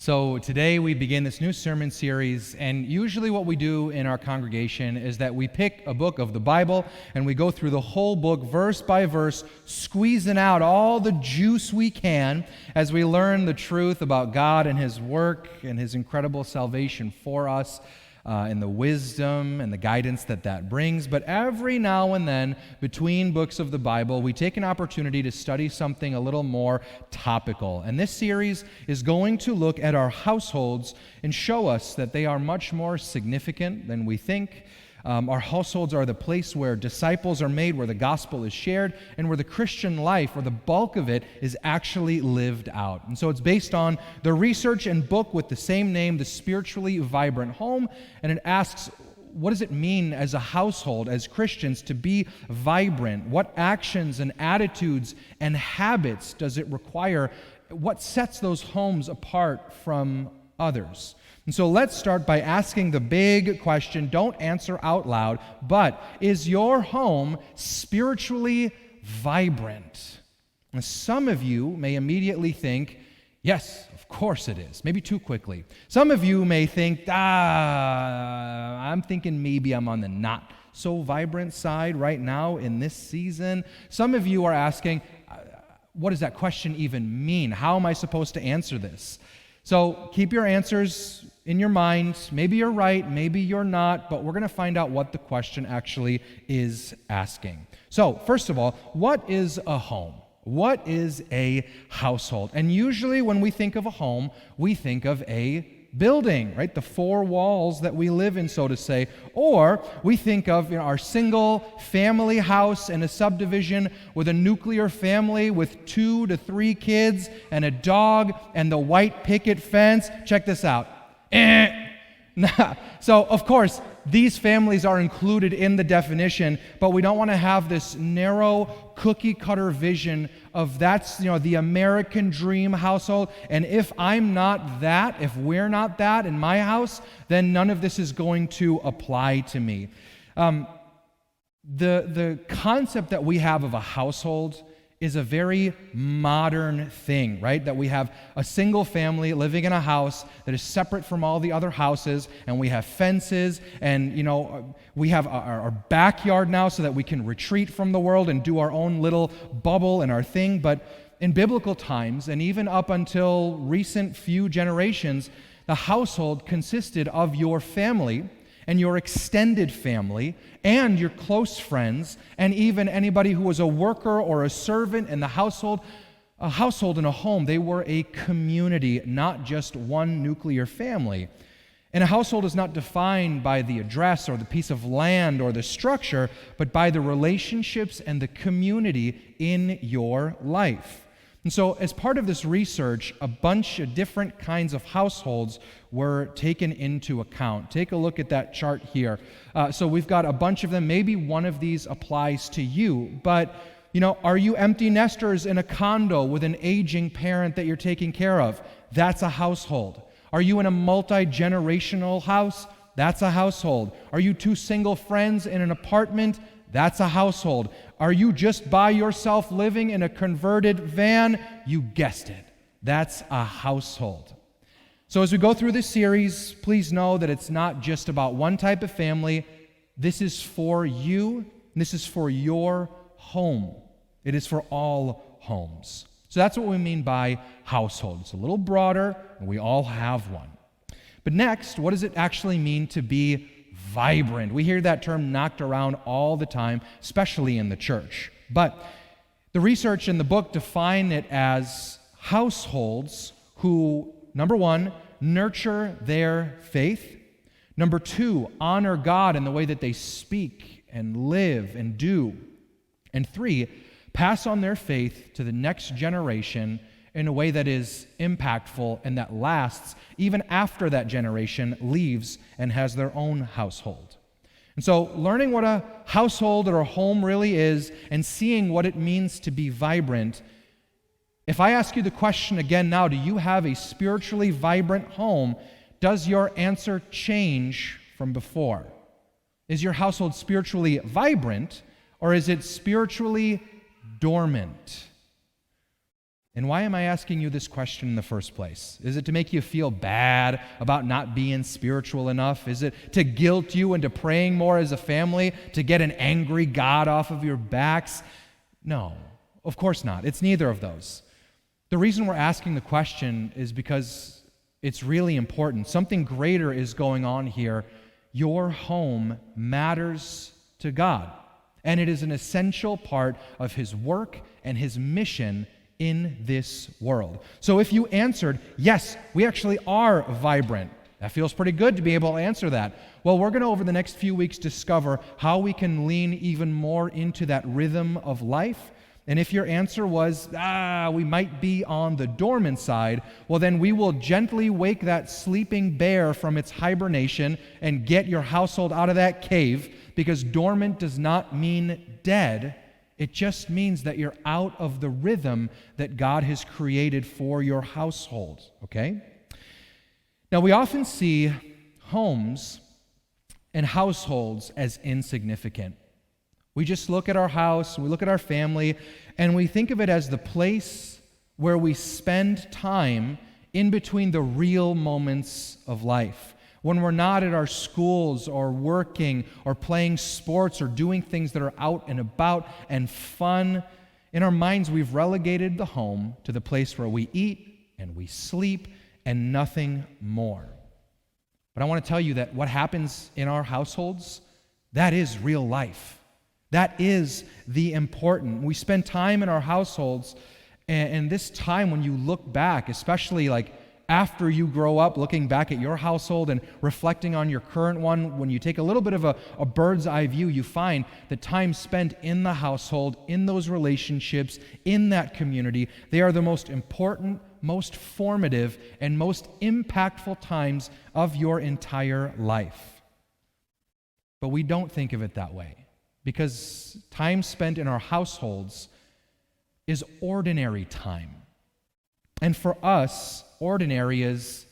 So today we begin this new sermon series, and usually what we do in our congregation is that we pick a book of the Bible and we go through the whole book verse by verse, squeezing out all the juice we can as we learn the truth about God and His work and His incredible salvation for us. And the wisdom and the guidance that brings. But every now and then, between books of the Bible, we take an opportunity to study something a little more topical. And this series is going to look at our households and show us that they are much more significant than we think. Our households are the place where disciples are made, where the gospel is shared, and where the Christian life, or the bulk of it, is actually lived out. And so it's based on the research and book with the same name, The Spiritually Vibrant Home, and it asks, what does it mean as a household, as Christians, to be vibrant? What actions and attitudes and habits does it require? What sets those homes apart from others? And so let's start by asking the big question. Don't answer out loud, but is your home spiritually vibrant? And some of you may immediately think, yes, of course it is. Maybe too quickly. Some of you may think, I'm thinking maybe I'm on the not so vibrant side right now in this season. Some of you are asking, what does that question even mean? How am I supposed to answer this? So keep your answers in your mind. Maybe you're right, maybe you're not, but we're going to find out what the question actually is asking. So, first of all, what is a home? What is a household? And usually when we think of a home, we think of a building, right? The four walls that we live in, so to say. Or we think of our single family house in a subdivision with a nuclear family with 2 to 3 kids and a dog and the white picket fence. Check this out. So, of course, these families are included in the definition, but we don't want to have this narrow cookie-cutter vision of that's, the American dream household. And if I'm not that, if we're not that in my house, then none of this is going to apply to me. The concept that we have of a household is a very modern thing, right? That we have a single family living in a house that is separate from all the other houses, and we have fences, and we have our backyard now so that we can retreat from the world and do our own little bubble and our thing. But in biblical times, and even up until recent few generations, the household consisted of your family and your extended family, and your close friends, and even anybody who was a worker or a servant in the household. A household and a home, they were a community, not just one nuclear family. And a household is not defined by the address or the piece of land or the structure, but by the relationships and the community in your life. And so as part of this research, a bunch of different kinds of households were taken into account. Take a look at that chart here. So we've got a bunch of them. Maybe one of these applies to you, but are you empty nesters in a condo with an aging parent that you're taking care of? That's a household. Are you in a multi-generational house? That's a household. Are you 2 single friends in an apartment? That's a household. Are you just by yourself living in a converted van? You guessed it. That's a household. So as we go through this series, please know that it's not just about one type of family. This is for you, and this is for your home. It is for all homes. So that's what we mean by household. It's a little broader, and we all have one. But next, what does it actually mean to be vibrant? We hear that term knocked around all the time, especially in the church. But the research in the book define it as households who, number 1, nurture their faith. Number 2, honor God in the way that they speak and live and do. And 3, pass on their faith to the next generation in a way that is impactful and that lasts even after that generation leaves and has their own household. And so learning what a household or a home really is and seeing what it means to be vibrant. If I ask you the question again now, do you have a spiritually vibrant home? Does your answer change from before? Is your household spiritually vibrant, or is it spiritually dormant? And why am I asking you this question in the first place? Is it to make you feel bad about not being spiritual enough? Is it to guilt you into praying more as a family, to get an angry God off of your backs? No, of course not. It's neither of those. The reason we're asking the question is because it's really important. Something greater is going on here. Your home matters to God, and it is an essential part of His work and His mission in this world. So if you answered, yes, we actually are vibrant, that feels pretty good to be able to answer that. Well, we're going to, over the next few weeks, discover how we can lean even more into that rhythm of life. And if your answer was, we might be on the dormant side, well, then we will gently wake that sleeping bear from its hibernation and get your household out of that cave, because dormant does not mean dead. It just means that you're out of the rhythm that God has created for your household, okay? Now, we often see homes and households as insignificant. We just look at our house, we look at our family, and we think of it as the place where we spend time in between the real moments of life. When we're not at our schools or working or playing sports or doing things that are out and about and fun, in our minds we've relegated the home to the place where we eat and we sleep and nothing more. But I want to tell you that what happens in our households, that is real life. That is the important. We spend time in our households, and this time when you look back, especially like after you grow up, looking back at your household and reflecting on your current one, when you take a little bit of a bird's eye view, you find that time spent in the household, in those relationships, in that community, they are the most important, most formative, and most impactful times of your entire life. But we don't think of it that way, because time spent in our households is ordinary time. And for us, ordinary is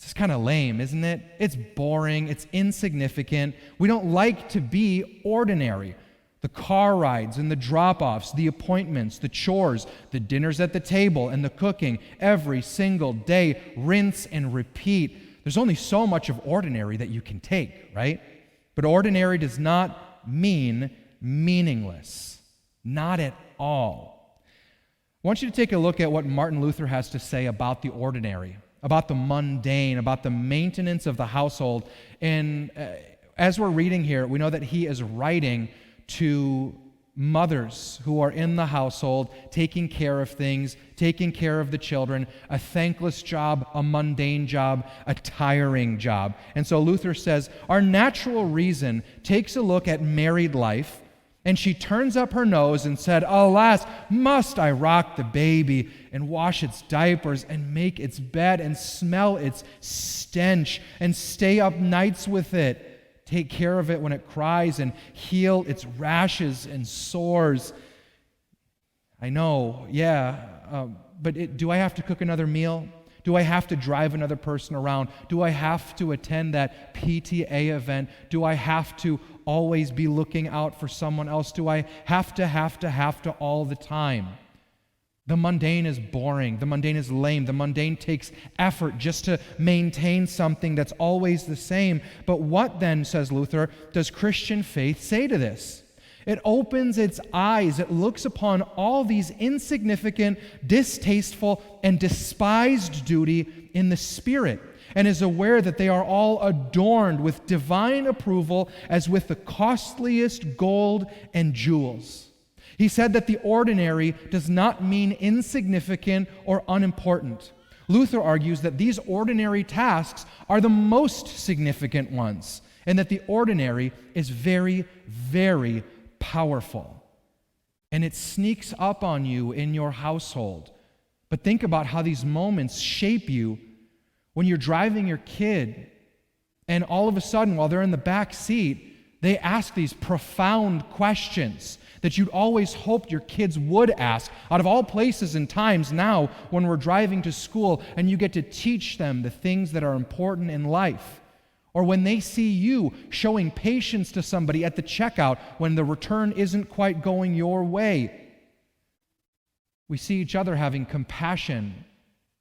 just kind of lame, isn't it? It's boring, it's insignificant. We don't like to be ordinary. The car rides and the drop-offs, the appointments, the chores, the dinners at the table and the cooking, every single day, rinse and repeat. There's only so much of ordinary that you can take, right? But ordinary does not mean meaningless. Not at all. I want you to take a look at what Martin Luther has to say about the ordinary, about the mundane, about the maintenance of the household. And as we're reading here, we know that he is writing to mothers who are in the household, taking care of things, taking care of the children, a thankless job, a mundane job, a tiring job. And so Luther says, our natural reason takes a look at married life, and she turns up her nose and said, alas, must I rock the baby and wash its diapers and make its bed and smell its stench and stay up nights with it, take care of it when it cries and heal its rashes and sores. I know, but do I have to cook another meal? Do I have to drive another person around? Do I have to attend that PTA event? Do I have to always be looking out for someone else? Do I have to all the time? The mundane is boring. The mundane is lame. The mundane takes effort just to maintain something that's always the same. But what then, says Luther, does Christian faith say to this? It opens its eyes. It looks upon all these insignificant, distasteful, and despised duty in the Spirit, and is aware that they are all adorned with divine approval as with the costliest gold and jewels. He said that the ordinary does not mean insignificant or unimportant. Luther argues that these ordinary tasks are the most significant ones, and that the ordinary is very, very powerful. And it sneaks up on you in your household. But think about how these moments shape you when you're driving your kid, and all of a sudden, while they're in the back seat, they ask these profound questions that you'd always hoped your kids would ask, out of all places and times now when we're driving to school and you get to teach them the things that are important in life. Or when they see you showing patience to somebody at the checkout when the return isn't quite going your way. We see each other having compassion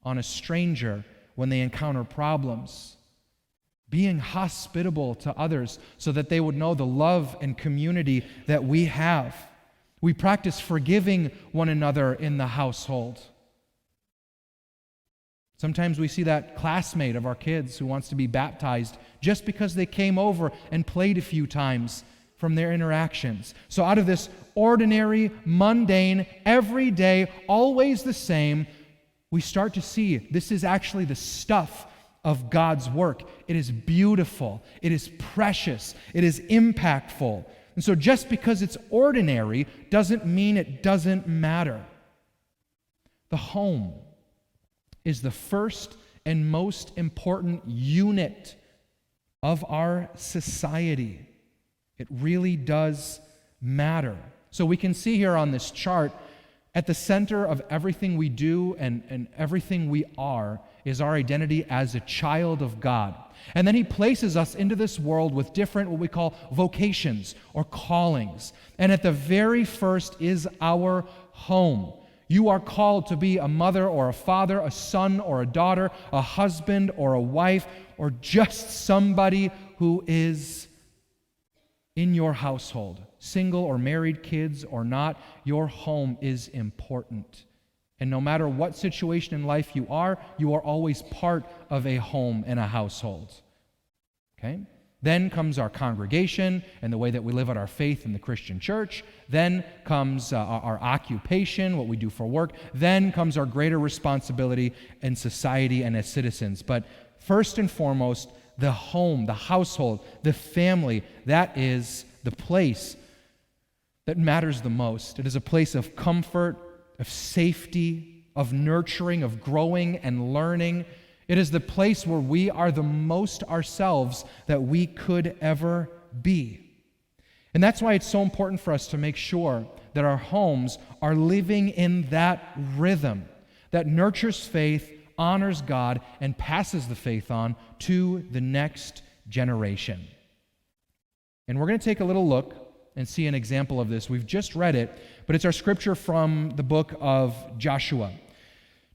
on a stranger when they encounter problems, being hospitable to others so that they would know the love and community that we have. We practice forgiving one another in the household. Sometimes we see that classmate of our kids who wants to be baptized just because they came over and played a few times from their interactions. So out of this ordinary, mundane, everyday, always the same, we start to see this is actually the stuff of God's work. It is beautiful. It is precious. It is impactful. And so just because it's ordinary doesn't mean it doesn't matter. The home is the first and most important unit of our society. It really does matter. So we can see here on this chart, at the center of everything we do and everything we are is our identity as a child of God. And then He places us into this world with different, what we call vocations or callings. And at the very first is our home. You are called to be a mother or a father, a son or a daughter, a husband or a wife, or just somebody who is in your household. Single or married, kids or not, your home is important. And no matter what situation in life you are always part of a home and a household. Okay? Then comes our congregation and the way that we live out our faith in the Christian church. Then comes our occupation, what we do for work. Then comes our greater responsibility in society and as citizens. But first and foremost, the home, the household, the family, that is the place that matters the most. It is a place of comfort, of safety, of nurturing, of growing and learning. It is the place where we are the most ourselves that we could ever be. And that's why it's so important for us to make sure that our homes are living in that rhythm that nurtures faith, honors God, and passes the faith on to the next generation. And we're going to take a little look and see an example of this. We've just read it, but it's our scripture from the book of Joshua.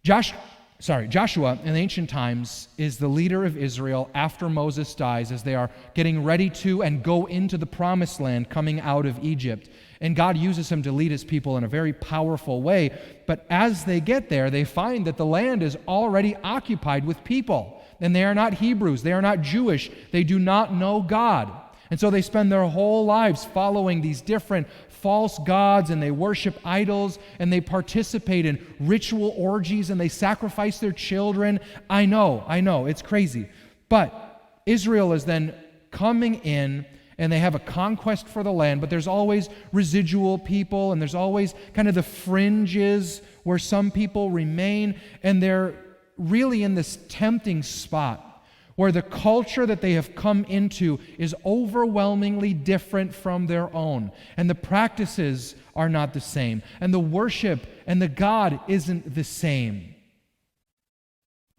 Joshua in ancient times is the leader of Israel after Moses dies as they are getting ready to and go into the promised land coming out of Egypt. And God uses him to lead his people in a very powerful way. But as they get there, they find that the land is already occupied with people. And they are not Hebrews, they are not Jewish, they do not know God. And so they spend their whole lives following these different false gods, and they worship idols, and they participate in ritual orgies, and they sacrifice their children. I know, it's crazy. But Israel is then coming in, and they have a conquest for the land, but there's always residual people, and there's always kind of the fringes where some people remain, and they're really in this tempting spot where the culture that they have come into is overwhelmingly different from their own, and the practices are not the same, and the worship and the God isn't the same.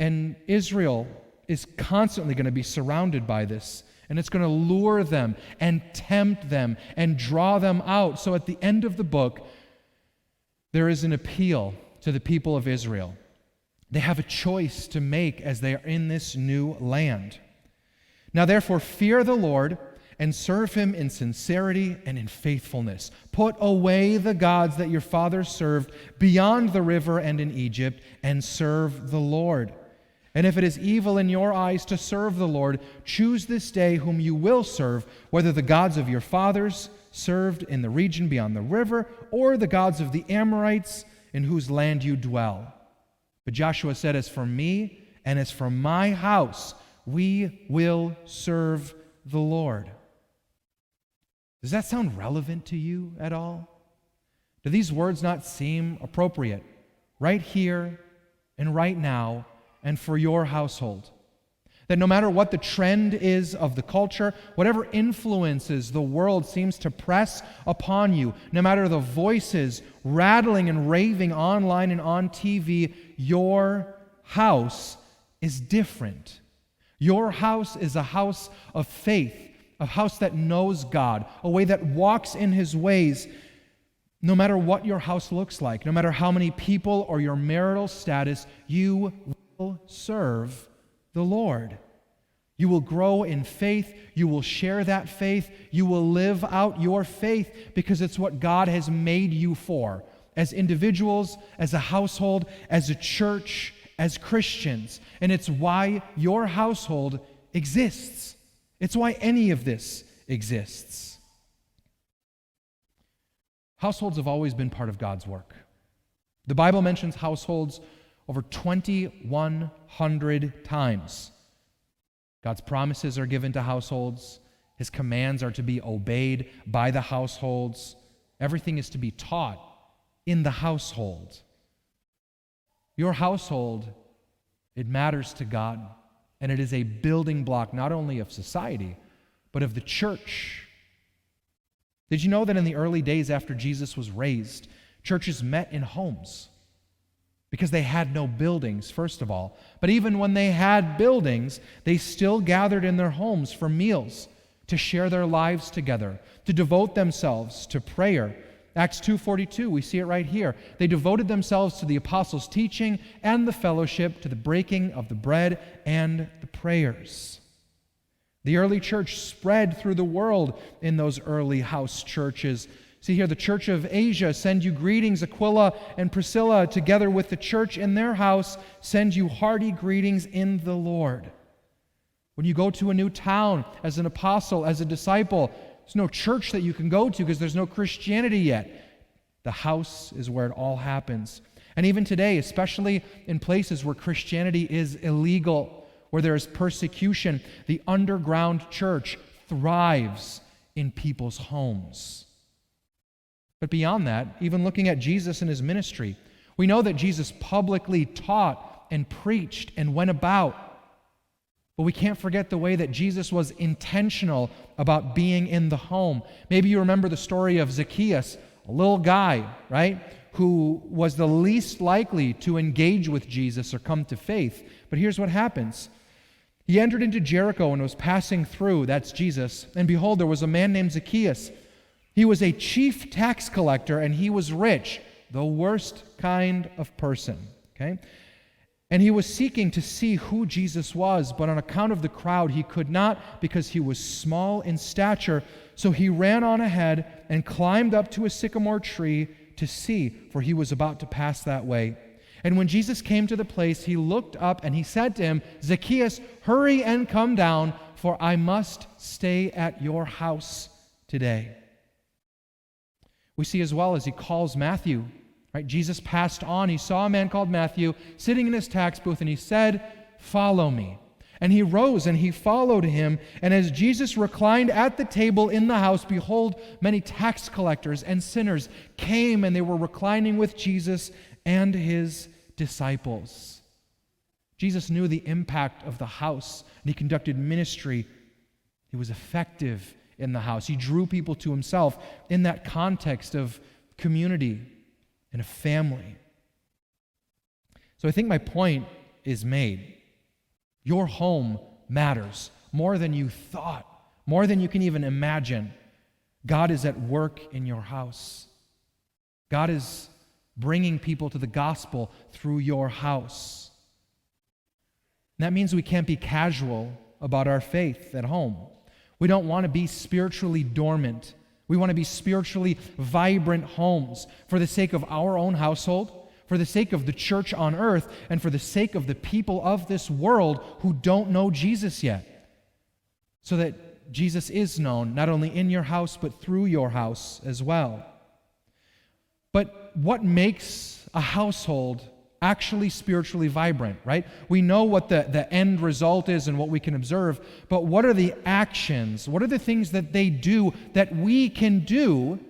And Israel is constantly going to be surrounded by this, and it's going to lure them and tempt them and draw them out. So at the end of the book, there is an appeal to the people of Israel. They have a choice to make as they are in this new land. Now therefore fear the Lord and serve him in sincerity and in faithfulness. Put away the gods that your fathers served beyond the river and in Egypt, and serve the Lord. And if it is evil in your eyes to serve the Lord, choose this day whom you will serve, whether the gods of your fathers served in the region beyond the river, or the gods of the Amorites in whose land you dwell. But Joshua said, as for me and as for my house, we will serve the Lord. Does that sound relevant to you at all? Do these words not seem appropriate right here and right now and for your household? That no matter what the trend is of the culture, whatever influences the world seems to press upon you, no matter the voices rattling and raving online and on TV, your house is different. Your house is a house of faith, a house that knows God, a way that walks in his ways. No matter what your house looks like, no matter how many people or your marital status, you will serve the Lord. You will grow in faith. You will share that faith. You will live out your faith because it's what God has made you for, as individuals, as a household, as a church, as Christians. And it's why your household exists. It's why any of this exists. Households have always been part of God's work. The Bible mentions households over 2,100 times. God's promises are given to households. His commands are to be obeyed by the households. Everything is to be taught in the household. Your household, it matters to God, and it is a building block not only of society, but of the church. Did you know that in the early days after Jesus was raised, churches met in homes? Because they had no buildings, first of all. But even when they had buildings, they still gathered in their homes for meals, to share their lives together, to devote themselves to prayer. Acts 2:42, we see it right here. They devoted themselves to the apostles' teaching and the fellowship, to the breaking of the bread and the prayers. The early church spread through the world in those early house churches. See here, the church of Asia send you greetings. Aquila and Priscilla, together with the church in their house, send you hearty greetings in the Lord. When you go to a new town as an apostle, as a disciple, there's no church that you can go to because there's no Christianity yet. The house is where it all happens. And even today, especially in places where Christianity is illegal, where there is persecution, the underground church thrives in people's homes. But beyond that, even looking at Jesus and his ministry, we know that Jesus publicly taught and preached and went about. But we can't forget the way that Jesus was intentional about being in the home. Maybe you remember the story of Zacchaeus, a little guy, right, who was the least likely to engage with Jesus or come to faith. But here's what happens. He entered into Jericho and was passing through, that's Jesus, and behold, there was a man named Zacchaeus. He was a chief tax collector, and he was rich, the worst kind of person, okay? And he was seeking to see who Jesus was, but on account of the crowd, he could not because he was small in stature. So he ran on ahead and climbed up to a sycamore tree to see, for he was about to pass that way. And when Jesus came to the place, he looked up and he said to him, Zacchaeus, hurry and come down, for I must stay at your house today. We see as well as he calls Matthew, right? Jesus passed on. He saw a man called Matthew sitting in his tax booth, and he said, follow me. And he rose and he followed him. And as Jesus reclined at the table in the house, behold, many tax collectors and sinners came, and they were reclining with Jesus and his disciples. Jesus knew the impact of the house, and he conducted ministry. He was effective in the house. He drew people to himself in that context of community and a family. So I think my point is made. Your home matters more than you thought, more than you can even imagine. God is at work in your house. God is bringing people to the gospel through your house. And that means we can't be casual about our faith at home. We don't want to be spiritually dormant. We want to be spiritually vibrant homes for the sake of our own household, for the sake of the church on earth, and for the sake of the people of this world who don't know Jesus yet. So that Jesus is known not only in your house, but through your house as well. But what makes a household actually spiritually vibrant, right? We know what the end result is and what we can observe, but what are the actions? What are the things that they do that we can do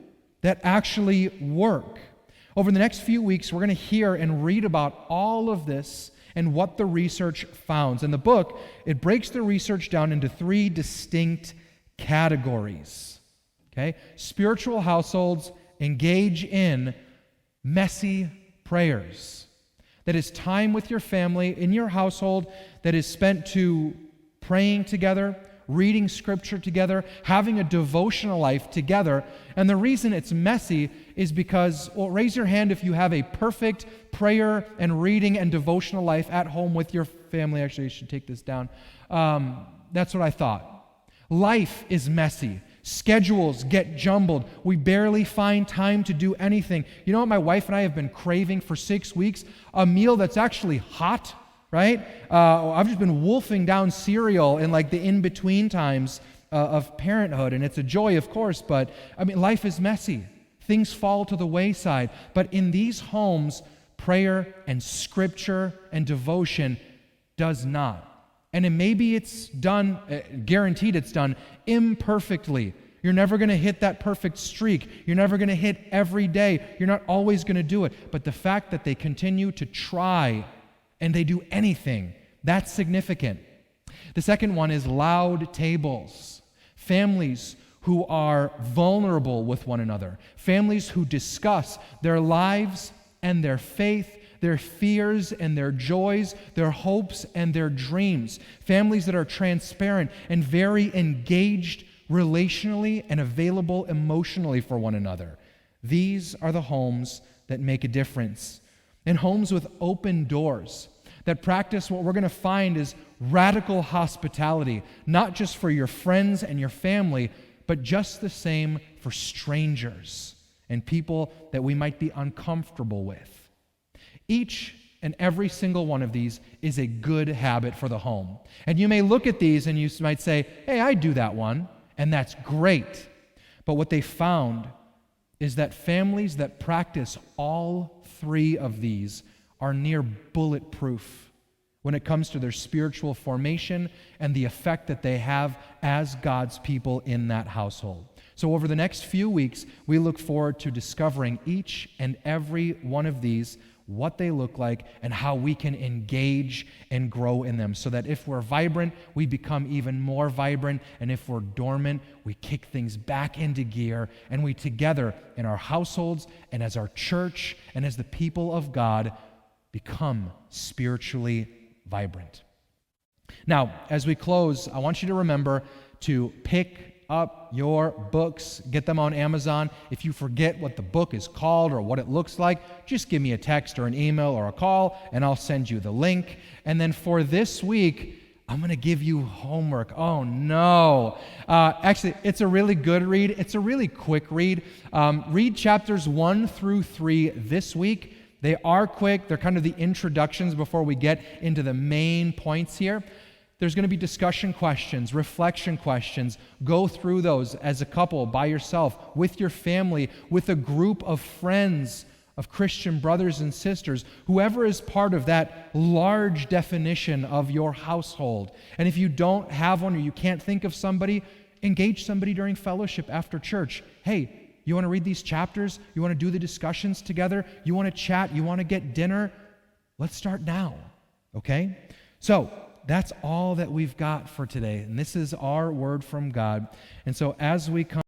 that actually work? Over the next few weeks, we're going to hear and read about all of this and what the research found. In the book, it breaks the research down into 3 distinct categories. Okay? Spiritual households engage in messy prayers. That is time with your family, in your household, that is spent to praying together, reading scripture together, having a devotional life together. And the reason it's messy is because, well, raise your hand if you have a perfect prayer and reading and devotional life at home with your family. Actually, I should take this down. That's what I thought. Life is messy. Schedules get jumbled. We barely find time to do anything. You know what my wife and I have been craving for 6 weeks? A meal that's actually hot, right? I've just been wolfing down cereal in like the in-between times of parenthood, and it's a joy, of course, but I mean, life is messy. Things fall to the wayside. But in these homes, prayer and scripture and devotion does not. And maybe it's done, guaranteed it's done, imperfectly. You're never going to hit that perfect streak. You're never going to hit every day. You're not always going to do it. But the fact that they continue to try and they do anything, that's significant. The second one is loud tables. Families who are vulnerable with one another. Families who discuss their lives and their faith, their fears and their joys, their hopes and their dreams. Families that are transparent and very engaged relationally and available emotionally for one another. These are the homes that make a difference. And homes with open doors that practice what we're going to find is radical hospitality, not just for your friends and your family, but just the same for strangers and people that we might be uncomfortable with. Each and every single one of these is a good habit for the home. And you may look at these and you might say, hey, I do that one, and that's great. But what they found is that families that practice all three of these are near bulletproof when it comes to their spiritual formation and the effect that they have as God's people in that household. So over the next few weeks, we look forward to discovering each and every one of these, what they look like, and how we can engage and grow in them so that if we're vibrant, we become even more vibrant, and if we're dormant, we kick things back into gear, and we together in our households and as our church and as the people of God become spiritually vibrant. Now, as we close, I want you to remember to pick up your books, get them on Amazon. If you forget what the book is called or what it looks like, just give me a text or an email or a call, and I'll send you the link. And then for this week, I'm going to give you homework. Oh, no. Actually, it's a really good read. It's a really quick read. Read chapters 1 through 3 this week. They are quick. They're kind of the introductions before we get into the main points here. There's going to be discussion questions, reflection questions. Go through those as a couple, by yourself, with your family, with a group of friends, of Christian brothers and sisters, whoever is part of that large definition of your household. And if you don't have one or you can't think of somebody, engage somebody during fellowship after church. Hey, you want to read these chapters? You want to do the discussions together? You want to chat? You want to get dinner? Let's start now, okay? So, that's all that we've got for today. And this is our word from God. And so as we come